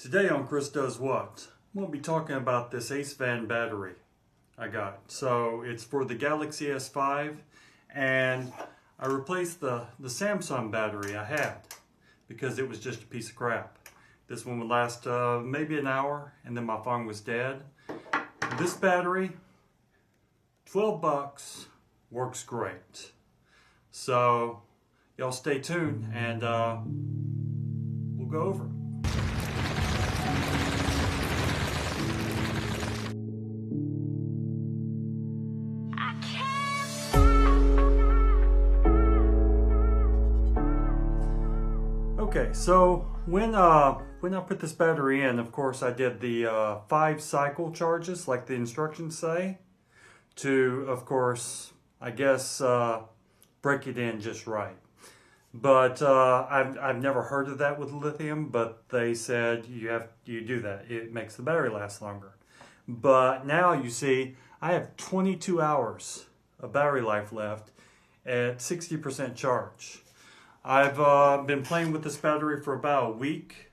Today on Chris Does What, I'm going to be talking about this Acevan battery I got. So it's for the Galaxy S5, and I replaced the Samsung battery I had because it was just a piece of crap. This one would last maybe an hour, and then my phone was dead. This battery, 12 bucks, works great. So y'all stay tuned, and we'll go over it. Okay, so when I put this battery in, of course I did the 5 cycle charges like the instructions say, to, of course, I guess break it in just right. But I've never heard of that with lithium, but they said you do that. It makes the battery last longer. But now you see I have 22 hours of battery life left at 60% charge. I've been playing with this battery for about a week,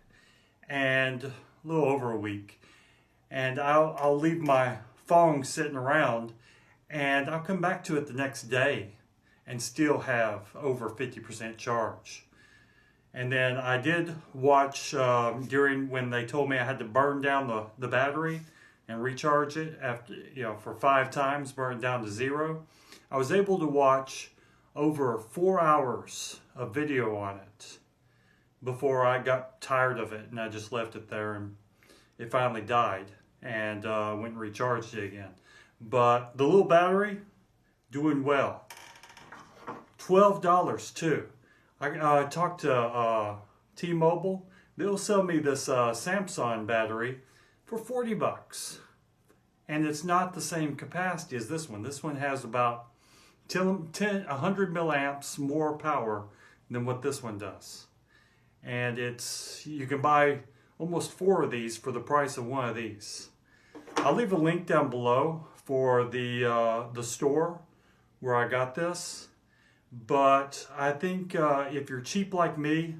and a little over a week. And I'll leave my phone sitting around, and I'll come back to it the next day and still have over 50% charge. And then I did watch during when they told me I had to burn down the battery and recharge it after, for 5 times, burn it down to 0. I was able to watch over 4 hours of video on it before I got tired of it, and I just left it there, and it finally died, and went and recharged it again. But the little battery, doing well. $12 too. I talked to T-Mobile. They'll sell me this Samsung battery for 40 bucks. And it's not the same capacity as this one. This one has about 100 milliamps more power than what this one does. And you can buy almost 4 of these for the price of 1 of these. I'll leave a link down below for the store where I got this. But I think if you're cheap like me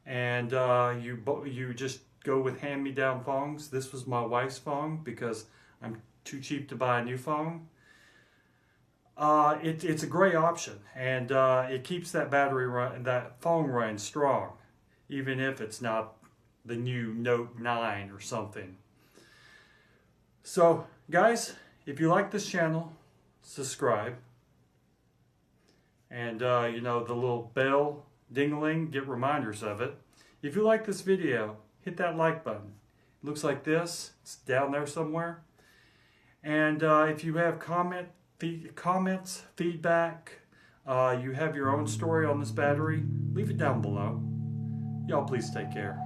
and you just go with hand-me-down phones, this was my wife's phone because I'm too cheap to buy a new phone. It's a great option, and it keeps that phone running strong, even if it's not the new Note 9 or something. So, guys, if you like this channel, subscribe, and the little bell ding-a-ling, get reminders of it. If you like this video, hit that like button. It looks like this. It's down there somewhere. And if you have comments, feedback, you have your own story on this battery, leave it down below. Y'all please take care.